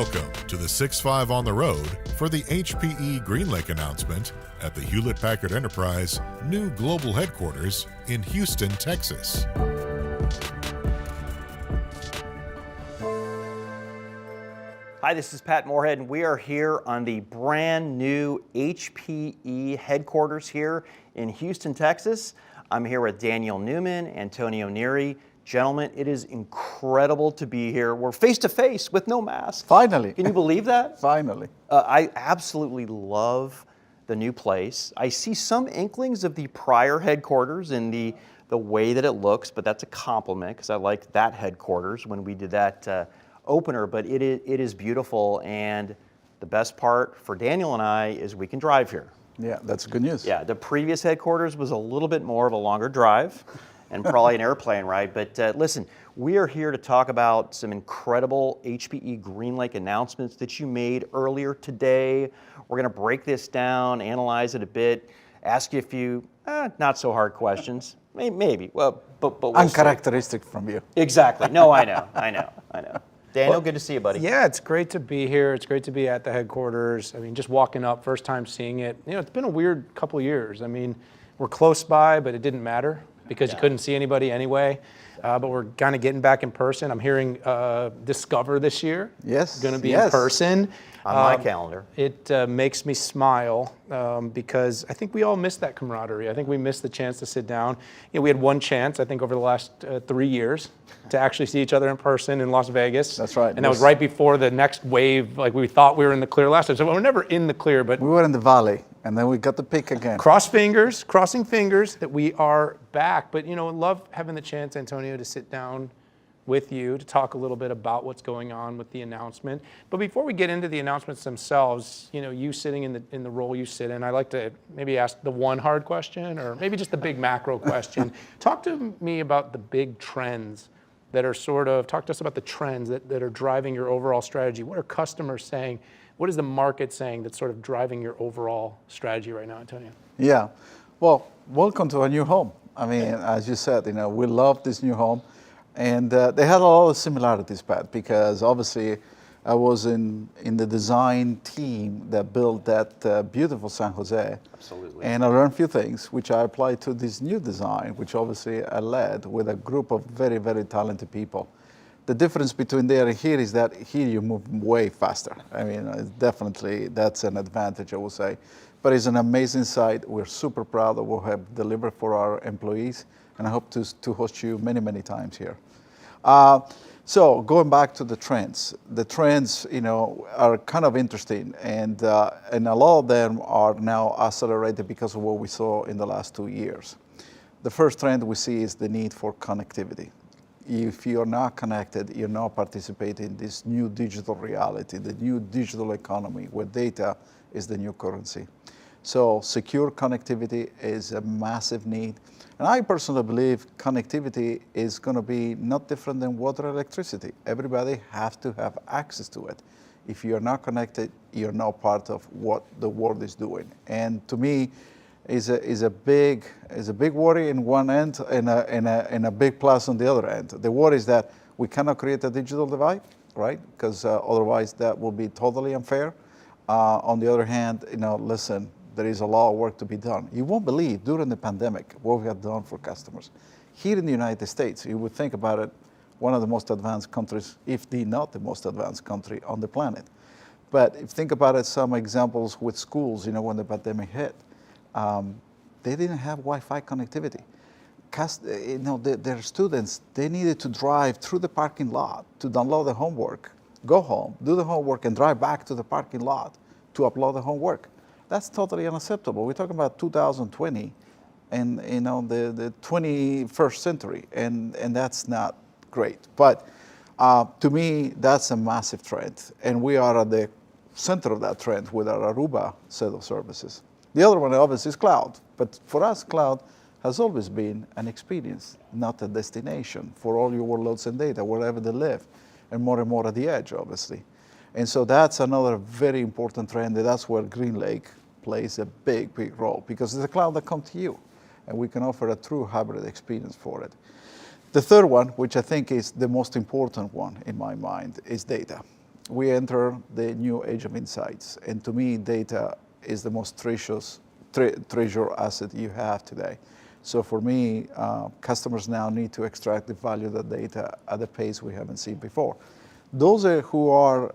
Welcome to the 6.5 on the road for the HPE GreenLake announcement at the Hewlett-Packard Enterprise new global headquarters in Houston, Texas. Hi, this is Pat Moorhead, and we are here on the brand new HPE headquarters here in Houston, Texas. I'm here with Daniel Newman, Antonio Neri. Gentlemen, it is incredible to be here. We're face to face with no mask. Finally. Can you believe that? Finally. I absolutely love the new place. I see some inklings of the prior headquarters in the way that it looks, but that's a compliment because I like that headquarters when we did that opener, but it is beautiful, and the best part for Daniel and I is we can drive here. Yeah, that's good news. Yeah, the previous headquarters was a little bit more of a longer drive and probably an airplane ride, but listen, we are here to talk about some incredible HPE GreenLake announcements that you made earlier today. We're going to break this down, analyze it a bit, ask you a few not so hard questions, maybe, well, but we'll uncharacteristic from you. Exactly. No, I know. Daniel, good to see you, buddy. Yeah, it's great to be here. It's great to be at the headquarters. I mean, just walking up, first time seeing it. You know, it's been a weird couple of years. I mean, we're close by, but it didn't matter because you couldn't see anybody anyway. But we're kind of getting back in person. I'm hearing Discover this year. Yes. Going to be in person. On my calendar. It makes me smile because I think we all miss that camaraderie. I think we miss the chance to sit down. You know, we had one chance, I think, over the last 3 years to actually see each other in person in Las Vegas. That's right. And that was right before the next wave. Like, we thought we were in the clear last time. So we're never in the clear, but we were in the valley, and then we got the pick again. Crossing fingers that we are back. But, you know, I love having the chance, Antonio, to sit down with you to talk a little bit about what's going on with the announcement. But before we get into the announcements themselves, you know, you sitting in the role you sit in, I'd like to maybe ask the one hard question, or maybe just the big macro question. Talk to me about the big trends that are talk to us about the trends that are driving your overall strategy. What are customers saying? What is the market saying that's sort of driving your overall strategy right now, Antonio? Yeah, well, welcome to our new home. I mean, as you said, you know, we love this new home. And they had a lot of similarities, Pat, because obviously I was in the design team that built that beautiful San Jose. Absolutely. And I learned a few things, which I applied to this new design, which obviously I led with a group of very, very talented people. The difference between there and here is that here you move way faster. I mean, definitely that's an advantage, I would say. But it's an amazing site. We're super proud of what we have delivered for our employees. And I hope to host you many, many times here. So going back to the trends, you know, are kind of interesting, and a lot of them are now accelerated because of what we saw in the last 2 years. The first trend we see is the need for connectivity. If you're not connected, you're not participating in this new digital reality, the new digital economy where data is the new currency. So secure connectivity is a massive need. And I personally believe connectivity is going to be not different than water and electricity. Everybody has to have access to it. If you're not connected, you're not part of what the world is doing. And to me, is a big worry in one end and a big plus on the other end. The worry is that we cannot create a digital divide, right? Because otherwise that will be totally unfair. On the other hand, you know, listen, there is a lot of work to be done. You won't believe during the pandemic what we have done for customers. Here in the United States, you would think about it, one of the most advanced countries, if not the most advanced country on the planet. But if you think about it, some examples with schools, you know, when the pandemic hit, they didn't have Wi-Fi connectivity. You know, their students, they needed to drive through the parking lot to download the homework, go home, do the homework, and drive back to the parking lot to upload the homework. That's totally unacceptable. We're talking about 2020 and, you know, the 21st century, and that's not great. But to me, that's a massive trend, and we are at the center of that trend with our Aruba set of services. The other one, obviously, is cloud. But for us, cloud has always been an experience, not a destination for all your workloads and data, wherever they live, and more at the edge, obviously. And so that's another very important trend, and that's where GreenLake plays a big role, because it's a cloud that comes to you, and we can offer a true hybrid experience for it. The third one, which I think is the most important one in my mind, is data. we enter the new age of insights. And to me, data is the most treasure asset you have today. So for me, customers now need to extract the value of the data at a pace we haven't seen before. Those who are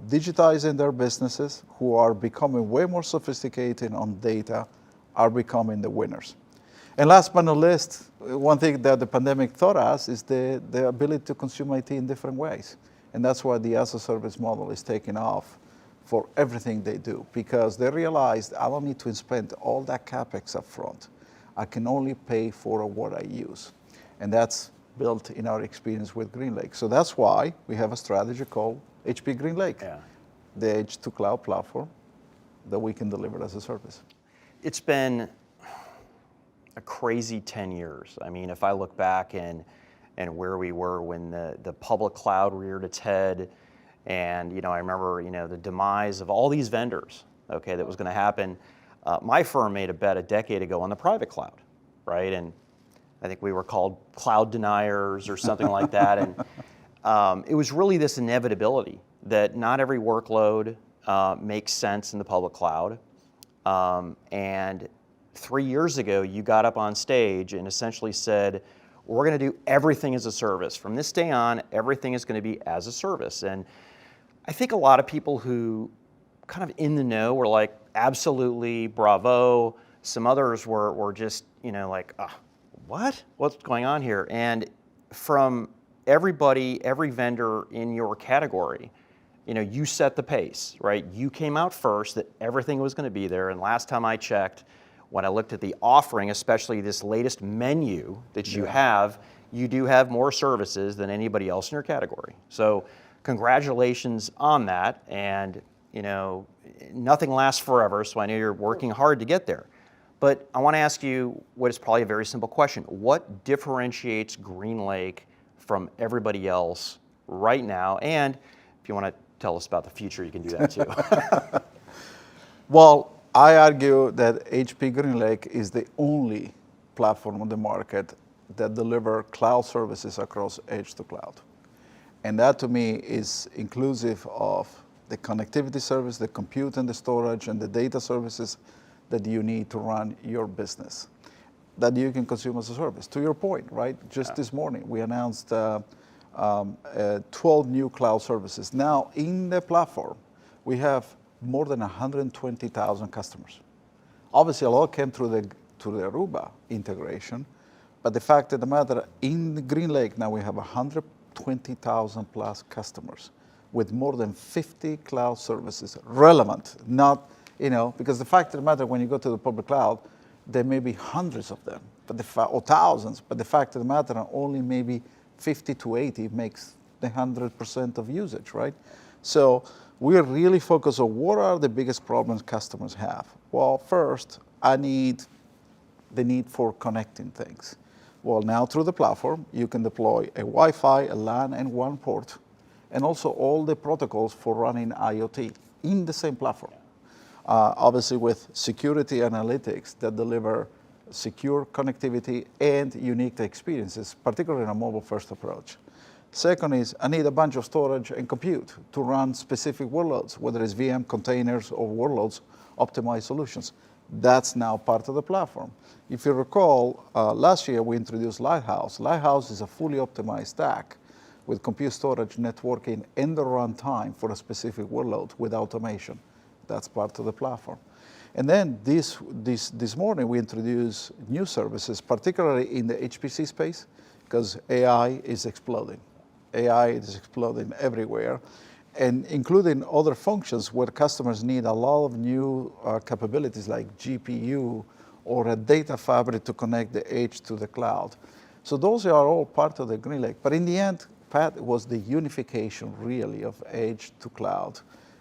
digitizing their businesses, who are becoming way more sophisticated on data, are becoming the winners. And last but not least, one thing that the pandemic taught us is the ability to consume IT in different ways. And that's why the as-a-service model is taking off for everything they do, because they realized I don't need to spend all that CapEx up front. I can only pay for what I use. And that's built in our experience with GreenLake. So that's why we have a strategy called HP GreenLake, the edge to cloud platform that we can deliver as a service. It's been a crazy 10 years. I mean, if I look back and where we were when the public cloud reared its head, and I remember the demise of all these vendors, okay, that was going to happen. My firm made a bet a decade ago on the private cloud, right? And I think we were called cloud deniers or something like that. And it was really this inevitability that not every workload makes sense in the public cloud. And 3 years ago, you got up on stage and essentially said, we're going to do everything as a service. From this day on, everything is going to be as a service. And I think a lot of people who kind of in the know were like, absolutely, bravo. Some others were just, like, what? What's going on here? And from everybody, every vendor in your category, you set the pace, right? You came out first that everything was going to be there. And last time I checked, when I looked at the offering, especially this latest menu that you have, you do have more services than anybody else in your category. So congratulations on that. And, nothing lasts forever, so I know you're working hard to get there. But I want to ask you what is probably a very simple question. What differentiates GreenLake from everybody else right now? And if you want to tell us about the future, you can do that too. Well, I argue that HP GreenLake is the only platform on the market that delivers cloud services across edge to cloud. And that to me is inclusive of the connectivity service, the compute and the storage and the data services that you need to run your business, that you can consume as a service. To your point, right? Just this morning, we announced 12 new cloud services. Now, in the platform, we have more than 120,000 customers. Obviously, a lot came through the Aruba integration, but the fact of the matter, in the GreenLake, now we have 120,000 plus customers with more than 50 cloud services relevant, not, because the fact of the matter, when you go to the public cloud, there may be hundreds of them, or thousands, but the fact of the matter, only maybe 50 to 80 makes the 100% of usage, right? So we're really focused on what are the biggest problems customers have. Well, first, the need for connecting things. Well, now through the platform, you can deploy a Wi-Fi, a LAN, and one port, and also all the protocols for running IoT in the same platform. Obviously with security analytics that deliver secure connectivity and unique experiences, particularly in a mobile-first approach. Second is, I need a bunch of storage and compute to run specific workloads, whether it's VM containers or workloads, optimized solutions. That's now part of the platform. If you recall, last year we introduced Lighthouse. Lighthouse is a fully optimized stack with compute storage, networking, and the runtime for a specific workload with automation. That's part of the platform. And then this morning we introduced new services, particularly in the HPC space, because AI is exploding. AI is exploding everywhere, and including other functions where customers need a lot of new capabilities like GPU or a data fabric to connect the edge to the cloud. So those are all part of the GreenLake. But in the end, Pat, it was the unification really of edge to cloud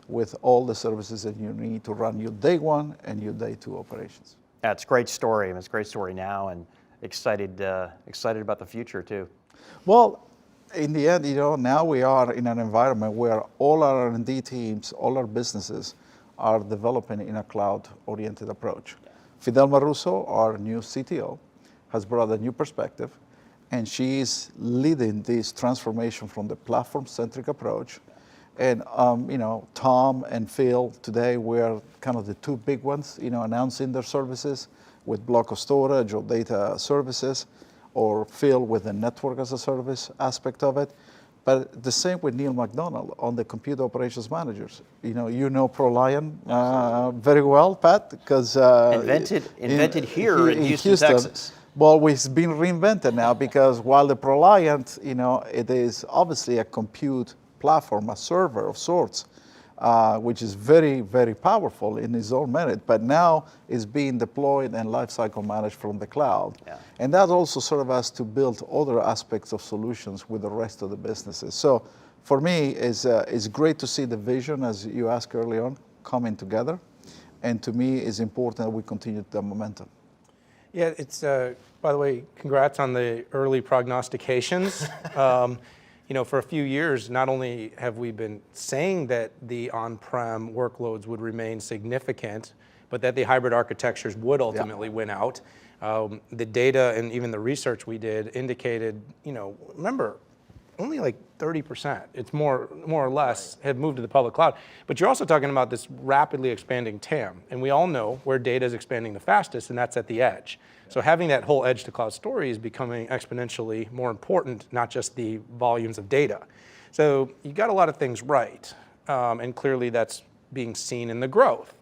with all the services that you need to run your day one and your day two operations. Yeah, it's a great story, and it's a great story now, and excited about the future too. Well, in the end, now we are in an environment where all our R&D teams, all our businesses are developing in a cloud-oriented approach. Yeah. Fidelma Russo, our new CTO, has brought a new perspective, and she is leading this transformation from the platform-centric approach And Tom and Phil today were kind of the two big ones, announcing their services with block of storage or data services, or Phil with the network as a service aspect of it. But the same with Neil McDonald on the computer operations managers. You know ProLiant very well, Pat, because invented here in Houston, Texas. Well, it's been reinvented now because while the ProLiant, it is obviously a compute platform, a server of sorts, which is very, very powerful in its own merit, but now is being deployed and lifecycle managed from the cloud. Yeah. And that also sort of has to build other aspects of solutions with the rest of the businesses. So for me, it's great to see the vision, as you asked early on, coming together. And to me, it's important that we continue the momentum. Yeah, it's, by the way, congrats on the early prognostications. For a few years, not only have we been saying that the on-prem workloads would remain significant, but that the hybrid architectures would ultimately win out. The data and even the research we did indicated, remember, only like 30%, it's more or less, have moved to the public cloud. But you're also talking about this rapidly expanding TAM, and we all know where data is expanding the fastest, and that's at the edge. So having that whole edge to cloud story is becoming exponentially more important, not just the volumes of data. So you got a lot of things right, and clearly that's being seen in the growth.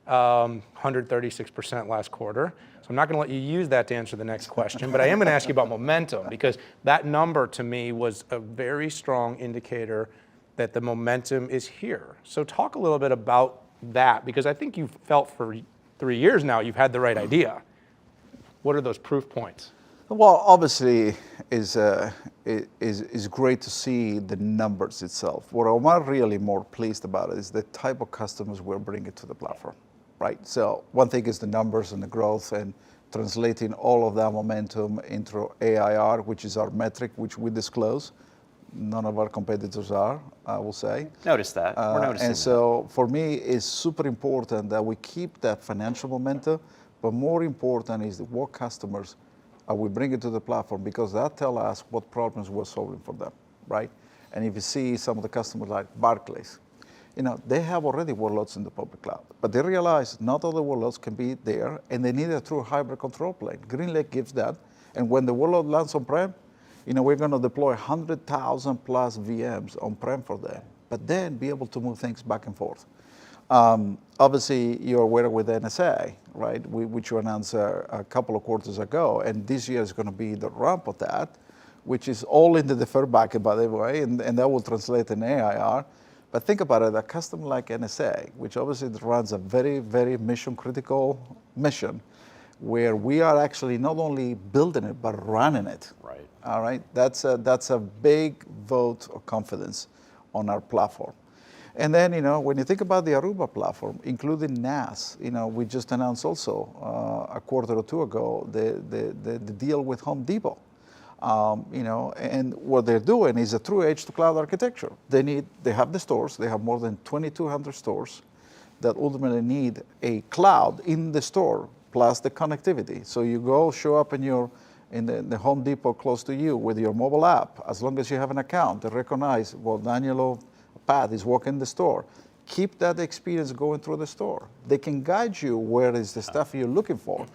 136% last quarter. So I'm not going to let you use that to answer the next question, but I am going to ask you about momentum, because that number to me was a very strong indicator that the momentum is here. So talk a little bit about that, because I think you've felt for 3 years now you've had the right idea. What are those proof points? Well, obviously, is great to see the numbers itself. What I'm really more pleased about is the type of customers we're bringing to the platform, right? So one thing is the numbers and the growth and translating all of that momentum into AIR, which is our metric, which we disclose. None of our competitors are, I will say. Notice that. We're noticing and so for me, it's super important that we keep that financial momentum, but more important is what customers are we bringing to the platform, because that tells us what problems we're solving for them, right? And if you see some of the customers like Barclays, they have already workloads in the public cloud, but they realize not all the workloads can be there, and they need a true hybrid control plane. GreenLake gives that, and when the workload lands on-prem, we're going to deploy 100,000 plus VMs on-prem for them, but then be able to move things back and forth. Obviously, you're aware with NSA, right, which you announced a couple of quarters ago, and this year is going to be the ramp of that, which is all in the deferred bucket, by the way, and that will translate in AIR. But think about it, a customer like NSA, which obviously runs a very, very mission-critical mission, where we are actually not only building it, but running it. Right. All right? That's a big vote of confidence on our platform. And then, when you think about the Aruba platform, including NAS, we just announced also a quarter or two ago the deal with Home Depot. And what they're doing is a true edge-to-cloud architecture. They have the stores. They have more than 2,200 stores that ultimately need a cloud in the store plus the connectivity. So you go show up in the Home Depot close to you with your mobile app. As long as you have an account, they recognize, well, Daniel or Pat is walking the store. Keep that experience going through the store. They can guide you where is the stuff you're looking for.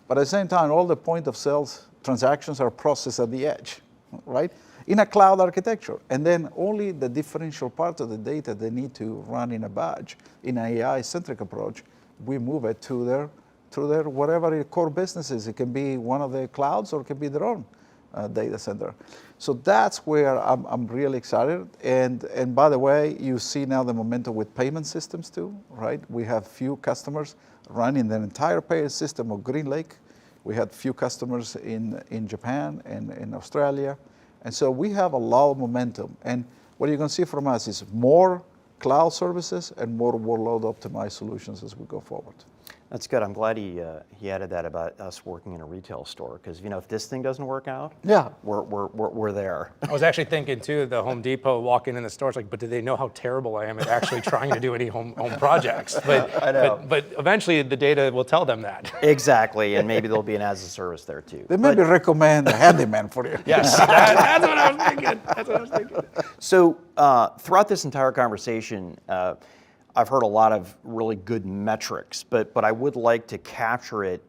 But at the same time, all the point of sales transactions are processed at the edge, right? In a cloud architecture. And then only the differential part of the data they need to run in a batch, in an AI-centric approach, we move it to their whatever your core business is. It can be one of the clouds or it can be their own data center. So that's where I'm really excited. And by the way, you see now the momentum with payment systems too, right? We have few customers running the entire payment system of GreenLake. We had few customers in Japan and in Australia. And so we have a lot of momentum. And what you're going to see from us is more cloud services and more workload optimized solutions as we go forward. That's good. I'm glad he added that about us working in a retail store, because if this thing doesn't work out, Yeah. we're there. I was actually thinking too, the Home Depot walking in the store, it's like, but do they know how terrible I am at actually trying to do any home projects? I know. But eventually the data will tell them that. Exactly, and maybe there'll be an as a service there too. They maybe recommend a handyman for you. Yes, that's what I was thinking. That's what I was thinking. So throughout this entire conversation, I've heard a lot of really good metrics, but I would like to capture it,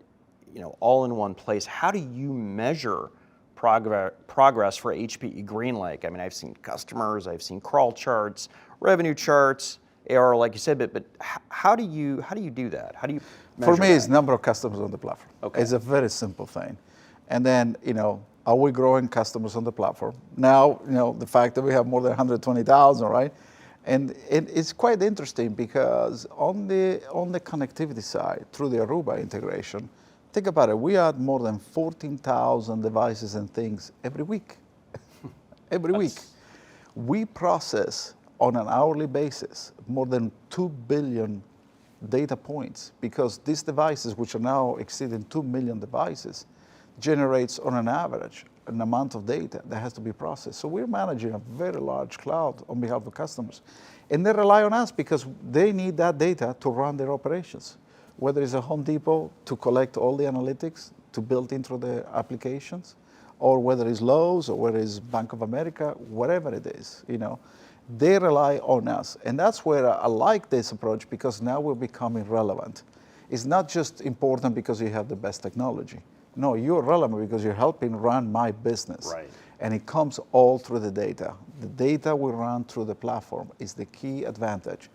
all in one place. How do you measure progress for HPE GreenLake? I mean, I've seen customers, I've seen crawl charts, revenue charts, ARR, like you said, but how do you do that? How do you measure For me, that? it's number of customers on the platform. Okay. It's a very simple thing. And then, are we growing customers on the platform? Now, the fact that we have more than 120,000, right? And it's quite interesting because on the connectivity side, through the Aruba integration, think about it, we add more than 14,000 devices and things every week. Every week. We process on an hourly basis more than 2 billion data points, because these devices, which are now exceeding 2 million devices, generates on an average an amount of data that has to be processed. So we're managing a very large cloud on behalf of customers. And they rely on us because they need that data to run their operations. Whether it's a Home Depot to collect all the analytics to build into the applications, or whether it's Lowe's, or whether it's Bank of America, whatever it is, they rely on us. And that's where I like this approach, because now we're becoming relevant. It's not just important because you have the best technology. No, you're relevant because you're helping run my business. Right. And it comes all through the data. The data we run through the platform is the key advantage.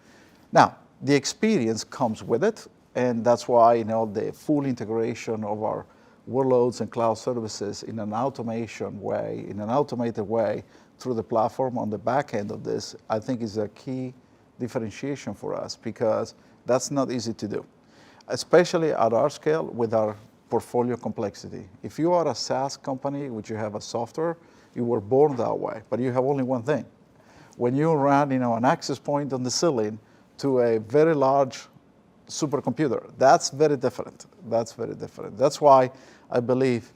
Now, the experience comes with it, and that's why the full integration of our workloads and cloud services in an automation way, in an automated way through the platform on the back end of this, I think is a key differentiation for us, because that's not easy to do, especially at our scale with our portfolio complexity. If you are a SaaS company, which you have a software, you were born that way, but you have only one thing. When you run an access point on the ceiling to a very large supercomputer, that's very different. That's very different. That's why I believe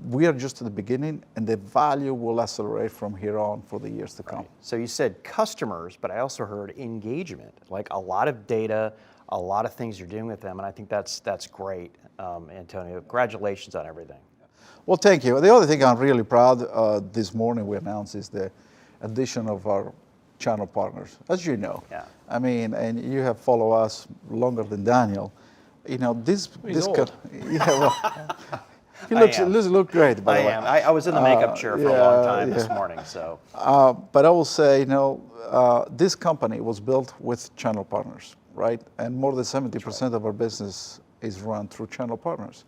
we are just at the beginning, and the value will accelerate from here on for the years to come. Right. So you said customers, but I also heard engagement, like a lot of data, a lot of things you're doing with them, and I think that's great, Antonio. Congratulations on everything. Well, thank you. The other thing I'm really proud this morning we announced is the addition of our channel partners, as you know. Yeah. I mean, and you have followed us longer than Daniel. This old. Yeah, well, he look great, by the way. I was in the makeup chair for a long time this morning, so. But I will say, this company was built with channel partners, right? And more than 70% of our business is run through channel partners.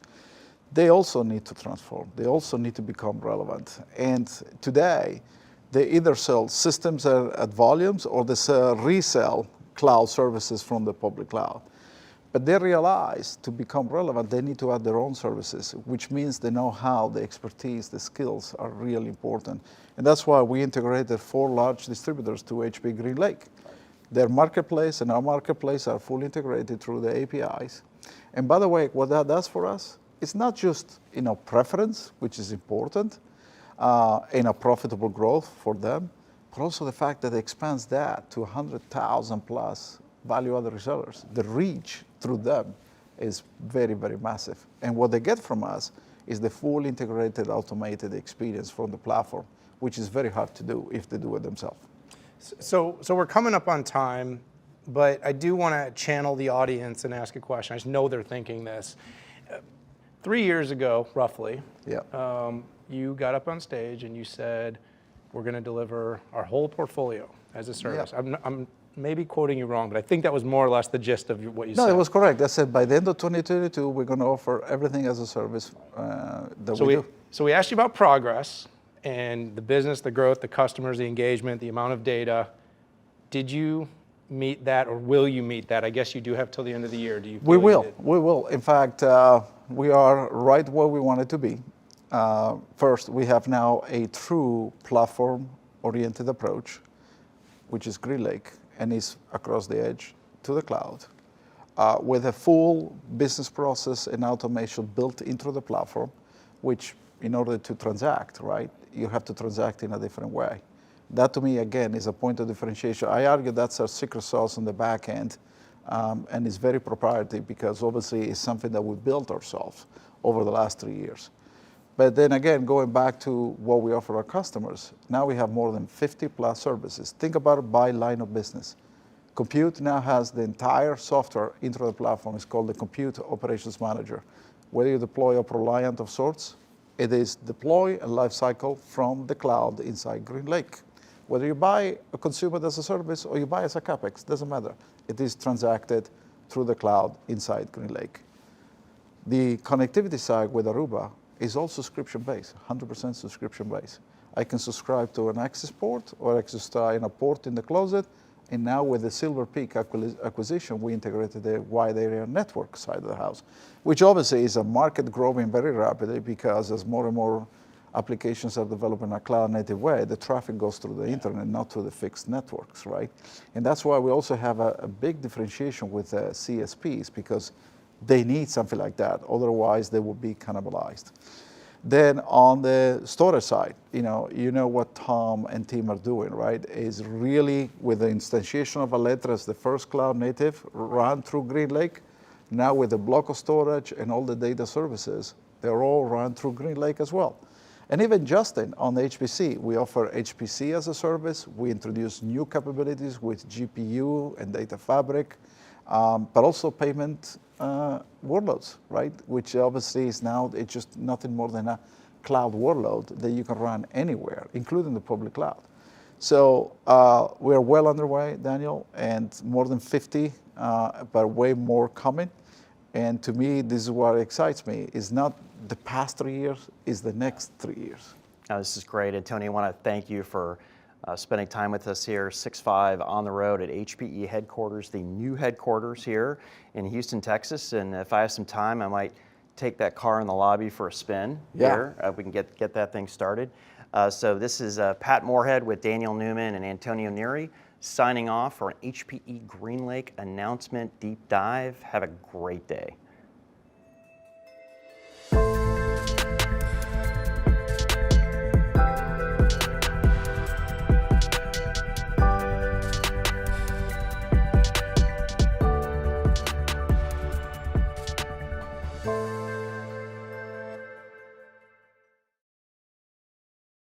They also need to transform. They also need to become relevant. And today, they either sell systems at volumes, or they resell cloud services from the public cloud. But they realize to become relevant, they need to add their own services, which means the know-how, the expertise, the skills are really important. And that's why we integrated 4 large distributors to HPE GreenLake. Their marketplace and our marketplace are fully integrated through the APIs. And by the way, what that does for us, it's not just preference, which is important, in a profitable growth for them, but also the fact that it expands that to 100,000 plus value-added resellers. The reach through them is very, very massive. And what they get from us is the full integrated automated experience from the platform, which is very hard to do if they do it themselves. So we're coming up on time, but I do want to channel the audience and ask a question. I just know they're thinking this. 3 years ago, roughly, Yeah. You got up on stage and you said, we're going to deliver our whole portfolio as a service. Yeah. I'm maybe quoting you wrong, but I think that was more or less the gist of what you said. No, it was correct. I said by the end of 2022, we're going to offer everything as a service that we do. So we asked you about progress and the business, the growth, the customers, the engagement, the amount of data. Did you meet that, or will you meet that? I guess you do have till the end of the year. Do you? We will. In fact, we are right where we wanted to be. First, we have now a true platform-oriented approach, which is GreenLake, and is across the edge to the cloud. with a full business process and automation built into the platform, which in order to transact, right, you have to transact in a different way. That to me, again, is a point of differentiation. I argue that's our secret sauce on the back end, and it's very proprietary because obviously it's something that we built ourselves over the last 3 years. But then again, going back to what we offer our customers, now we have more than 50 plus services. Think about it by line of business. Compute now has the entire software into the platform. It's called the Compute Operations Manager. Whether you deploy a ProLiant of sorts, it is deploy and lifecycle from the cloud inside GreenLake. Whether you buy a consumer as a service or you buy as a CapEx, doesn't matter. It is transacted through the cloud inside GreenLake. The connectivity side with Aruba is all subscription-based, 100% subscription-based. I can subscribe to an access port or access to a port in the closet, and now with the Silver Peak acquisition, we integrated the wide area network side of the house, which obviously is a market growing very rapidly because as more and more applications are developed in a cloud-native way, the traffic goes through the internet, not through the fixed networks, right? And that's why we also have a big differentiation with CSPs because they need something like that. Otherwise, they will be cannibalized. Then on the storage side, you know what Tom and team are doing, right? Is really with the instantiation of Alletra as the first cloud native run through GreenLake. Now with the block of storage and all the data services, they're all run through GreenLake as well. And even Justin on the HPC, we offer HPC as a service. We introduce new capabilities with GPU and data fabric, but also payment workloads, right? Which obviously is now, it's just nothing more than a cloud workload that you can run anywhere, including the public cloud. So we're well underway, Daniel, and more than 50, but way more coming. And to me, this is what excites me, is not the past 3 years, is the next 3 years. This is great. And Tony, I want to thank you for spending time with us here, 6-5 on the road at HPE headquarters, the new headquarters here in Houston, Texas. And if I have some time, I might take that car in the lobby for a spin here. We can get that thing started. So this is Pat Moorhead with Daniel Newman and Antonio Neri signing off for an HPE GreenLake announcement deep dive. Have a great day.